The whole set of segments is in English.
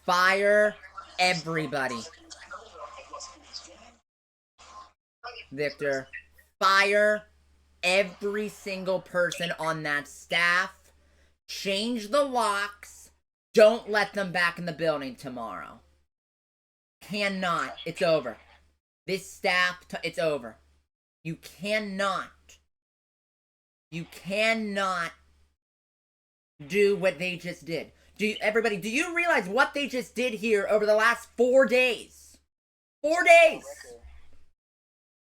Fire everybody. Victor, fire every single person on that staff. Change the locks. Don't let them back in the building tomorrow. Cannot. It's over. This staff, it's over. You cannot do what they just did. Everybody, do you realize what they just did here over the last 4 days? 4 days.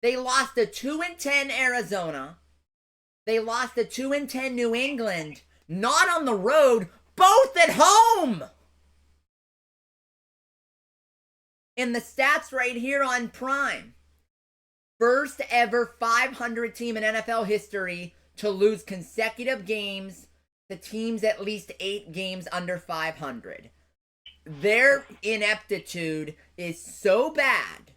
They lost to 2-10 Arizona. They lost to 2-10 New England. Not on the road, both at home. And the stats right here on Prime. First ever 500 team in NFL history to lose consecutive games to teams at least 8 games under 500. Their ineptitude is so bad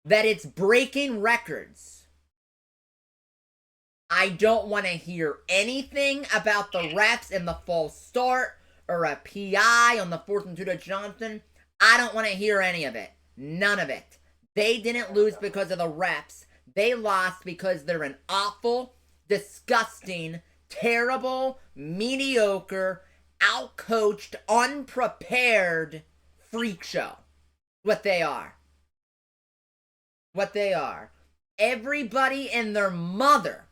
that it's breaking records. I don't want to hear anything about the refs and the false start or a PI on the 4th and 2 to Johnson. I don't want to hear any of it. None of it. They didn't lose because of the refs. They lost because they're an awful, disgusting, terrible, mediocre, outcoached, unprepared freak show. What they are. What they are. Everybody and their mother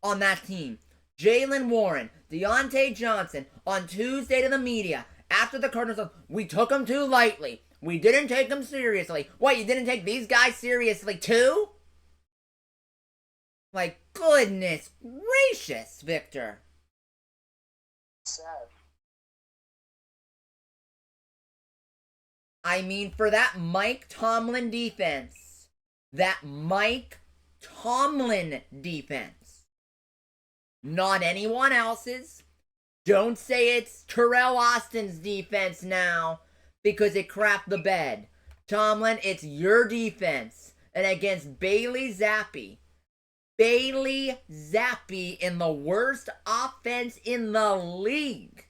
on that team. Jaylen Warren, Deontay Johnson, on Tuesday to the media, after the Cardinals, we took them too lightly. We didn't take them seriously. What, you didn't take these guys seriously too? Like, goodness gracious, Victor. Sad. I mean, for that Mike Tomlin defense, not anyone else's. Don't say it's Terrell Austin's defense now because it crapped the bed. Tomlin, it's your defense. And against Bailey Zappi. Bailey Zappi in the worst offense in the league.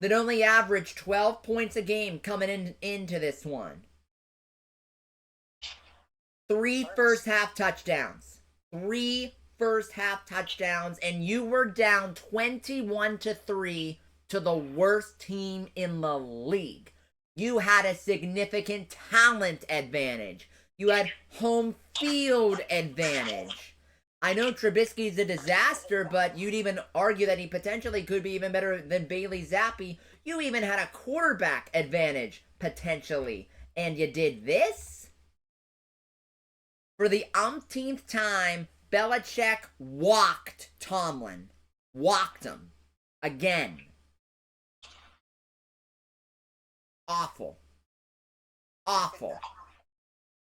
That only averaged 12 points a game coming into this one. 3 first half touchdowns. 3 first half touchdowns, and you were down 21-3 to the worst team in the league. You had a significant talent advantage. You had home field advantage. I know Trubisky's a disaster, but you'd even argue that he potentially could be even better than Bailey Zappi. You even had a quarterback advantage, potentially. And you did this? For the umpteenth time, Belichick walked Tomlin. Walked him. Again. Awful. Awful.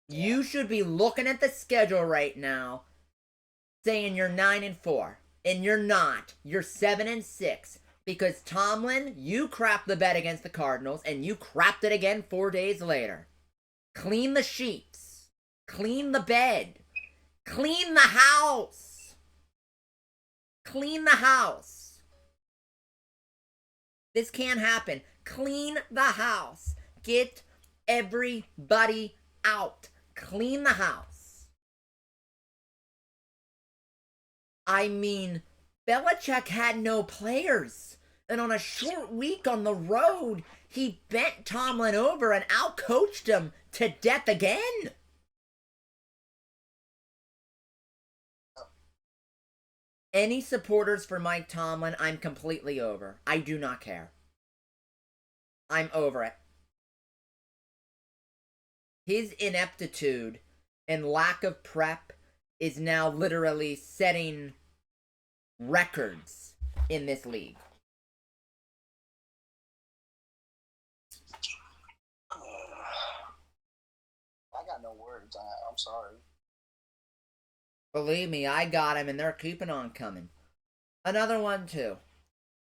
You should be looking at the schedule right now, saying you're 9-4. And you're not. You're 7-6. Because Tomlin, you crapped the bed against the Cardinals, and you crapped it again 4 days later. Clean the sheets. Clean the bed. Clean the house. Clean the house. This can't happen. Clean the house. Get everybody out. Clean the house. I mean, Belichick had no players. And on a short week on the road, he bent Tomlin over and outcoached him to death again. Any supporters for Mike Tomlin, I'm completely over. I do not care. I'm over it. His ineptitude and lack of prep is now literally setting records in this league. I got no words. I'm sorry. Believe me, I got him, and they're keeping on coming. Another one, too.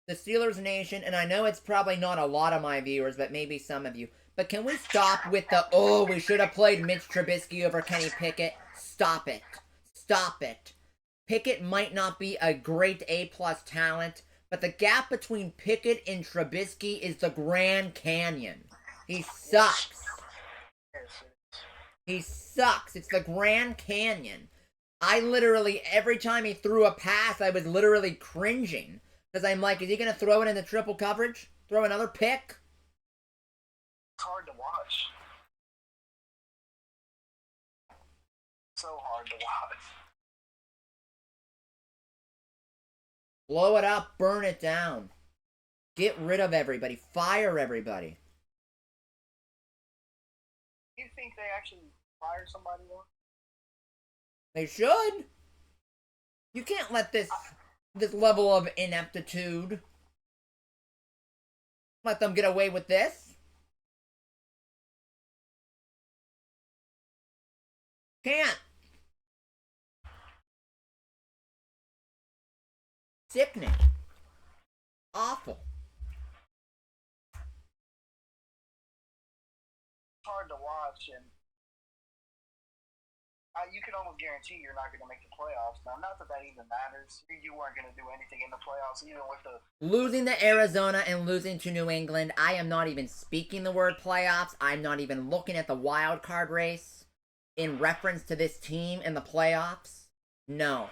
The Steelers Nation, and I know it's probably not a lot of my viewers, but maybe some of you, but can we stop with the, oh, we should have played Mitch Trubisky over Kenny Pickett? Stop it. Stop it. Pickett might not be a great A-plus talent, But the gap between Pickett and Trubisky is the Grand Canyon. He sucks. He sucks. It's the Grand Canyon. I literally, every time he threw a pass, I was literally cringing. Because I'm like, is he going to throw it into triple coverage? Throw another pick? It's hard to watch. So hard to watch. Blow it up, burn it down. Get rid of everybody. Fire everybody. Do you think they actually fire somebody more? They should. You can't let this level of ineptitude let them get away with this. Can't. Sickening. Awful. It's hard to watch, and you can almost guarantee you're not going to make the playoffs. Now, not that even matters. You weren't going to do anything in the playoffs, even with the losing to Arizona and losing to New England. I am not even speaking the word playoffs. I'm not even looking at the wild card race in reference to this team in the playoffs. No.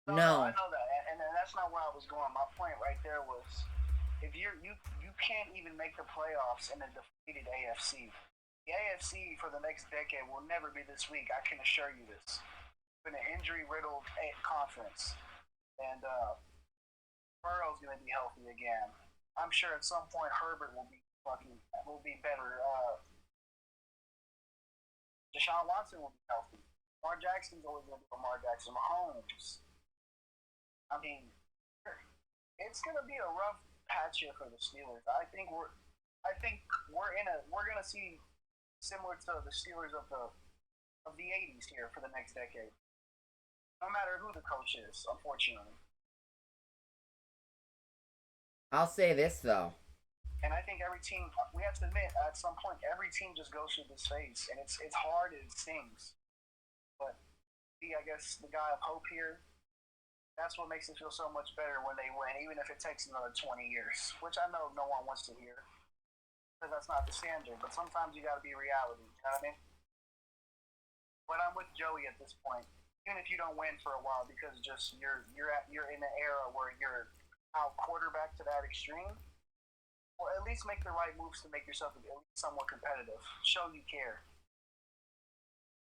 No. I know that, and that's not where I was going. My point right there was, if you can't even make the playoffs in a defeated AFC. The AFC for the next decade will never be this weak. I can assure you this. It's been an injury-riddled conference, and Burrow's going to be healthy again. I'm sure at some point Herbert will be better. Deshaun Watson will be healthy. Lamar Jackson's always going to be Lamar Jackson. Mahomes. I mean, it's going to be a rough patch here for the Steelers. I think we're going to see similar to the Steelers of the 80s here for the next decade. No matter who the coach is, unfortunately. I'll say this, though. And I think every team, we have to admit, at some point, every team just goes through this phase. And it's hard and it stings. But I guess the guy of hope here, that's what makes it feel so much better when they win, even if it takes another 20 years, which I know no one wants to hear. That's not the standard, but sometimes you got to be reality. You know what I mean? But I'm with Joey at this point. Even if you don't win for a while, because just you're in an era where you're out quarterback to that extreme, or at least make the right moves to make yourself at least somewhat competitive. Show you care.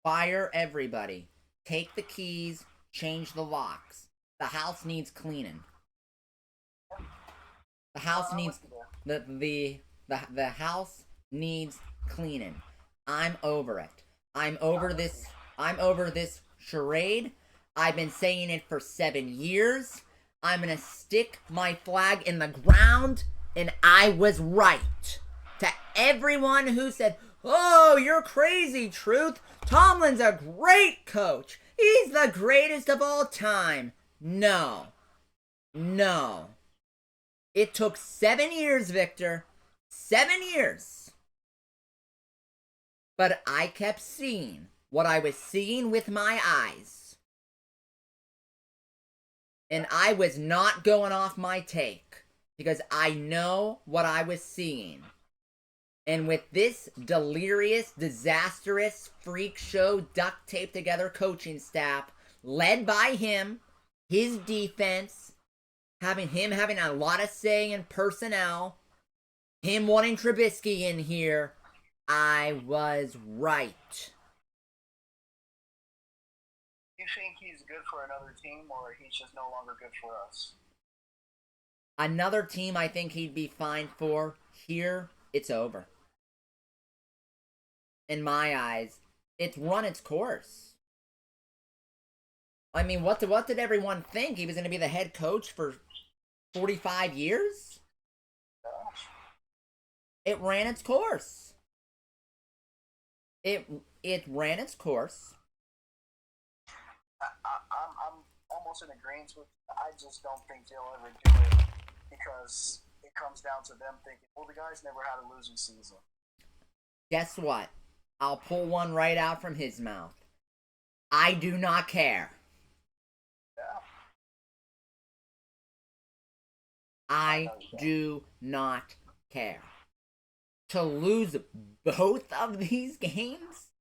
Fire everybody. Take the keys. Change the locks. The house needs cleaning. The house needs The house needs cleaning. I'm over it. I'm over this charade. I've been saying it for 7 years. I'm gonna stick my flag in the ground, and I was right. To everyone who said, "Oh, you're crazy, Truth. Tomlin's a great coach. He's the greatest of all time." No. No. It took 7 years, Victor. 7 years. But I kept seeing what I was seeing with my eyes. And I was not going off my take, because I know what I was seeing. And with this delirious, disastrous, freak show, duct taped together coaching staff, led by him, his defense, having a lot of say in personnel, him wanting Trubisky in here, I was right. You think he's good for another team, or he's just no longer good for us? Another team I think he'd be fine for. Here, it's over. In my eyes, it's run its course. I mean, what did everyone think? He was going to be the head coach for 45 years? It ran its course. It ran its course. I'm almost in agreement with you. I just don't think they'll ever do it, because it comes down to them thinking, well, the guy's never had a losing season. Guess what? I'll pull one right out from his mouth. I do not care. Yeah. I do not care. To lose both of these games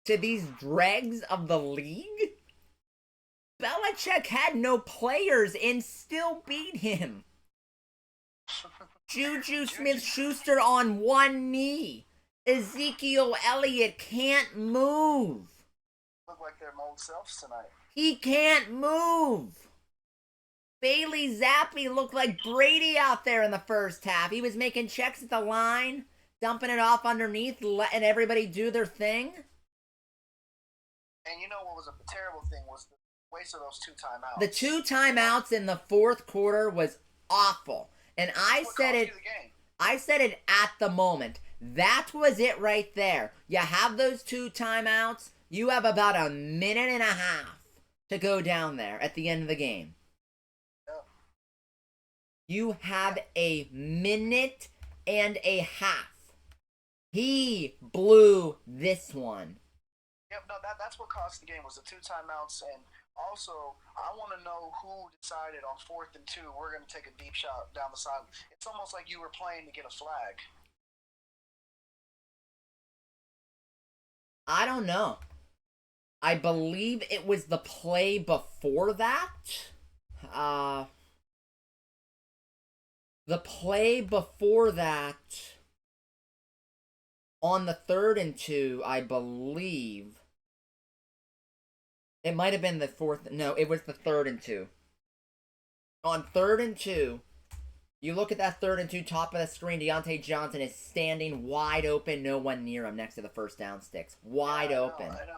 to these dregs of the league? Belichick had no players and still beat him. Juju Smith-Schuster on one knee. Ezekiel Elliott can't move. Look like their old selves tonight. He can't move. Bailey Zappi looked like Brady out there in the first half. He was making checks at the line, dumping it off underneath, letting everybody do their thing. And you know what was a terrible thing was the waste of those 2 timeouts. The 2 timeouts in the fourth quarter was awful. And I said it at the moment. That was it right there. You have those 2 timeouts. You have about a minute and a half to go down there at the end of the game. Yeah. You have a minute and a half. He blew this one. Yep, no, that's what cost the game was the 2 timeouts. And also, I want to know who decided on 4th and 2, we're going to take a deep shot down the side. It's almost like you were playing to get a flag. I don't know. I believe it was the play before that. The play before that, on the 3rd and 2, I believe. It might have been the 4th. No, it was the 3rd and 2. On 3rd and 2, you look at that 3rd and 2, top of the screen, Deontay Johnson is standing wide open, no one near him next to the first down sticks. Wide open. I know.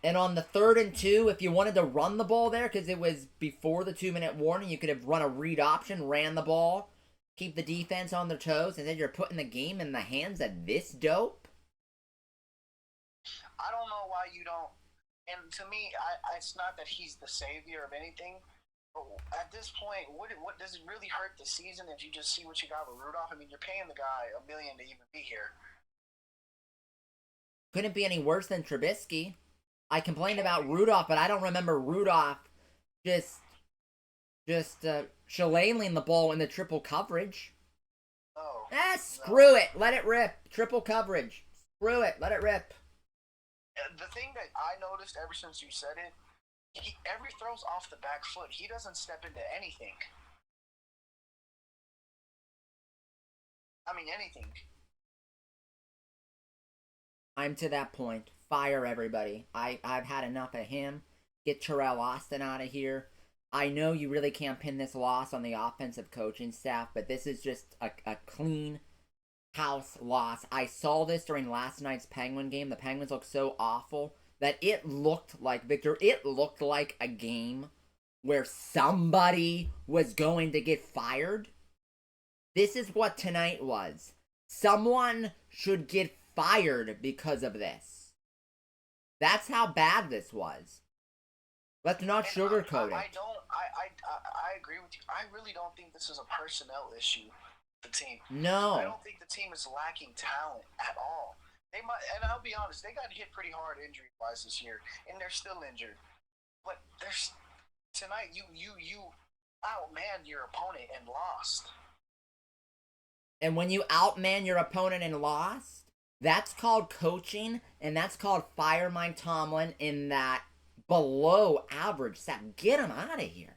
And on the 3rd and 2, if you wanted to run the ball there, because it was before the 2-minute warning, you could have run a read option, ran the ball, keep the defense on their toes, and then you're putting the game in the hands of this dope? I don't know why you don't. And to me, it's not that he's the savior of anything. But at this point, what does it really hurt the season if you just see what you got with Rudolph? I mean, you're paying the guy $1 million to even be here. Couldn't be any worse than Trubisky. I complained about Rudolph, but I don't remember Rudolph just shillelaghing the ball in the triple coverage. Oh. Screw it. Let it rip. Triple coverage. Screw it. Let it rip. The thing that I noticed ever since you said it, every throw's off the back foot. He doesn't step into anything. I mean, anything. I'm to that point. Fire everybody. I've had enough of him. Get Terrell Austin out of here. I know you really can't pin this loss on the offensive coaching staff, but this is just a clean house loss. I saw this during last night's Penguin game. The Penguins looked so awful that it looked like, Victor, it looked like a game where somebody was going to get fired. This is what tonight was. Someone should get fired because of this. That's how bad this was. Let's not sugarcoat it. I agree with you. I really don't think this is a personnel issue. The team. No. I don't think the team is lacking talent at all. They might, and I'll be honest, they got hit pretty hard injury-wise this year, and they're still injured. But tonight, you outmanned your opponent and lost. And when you outman your opponent and lost, that's called coaching, and that's called fire Mike Tomlin in that below average set. Get him out of here.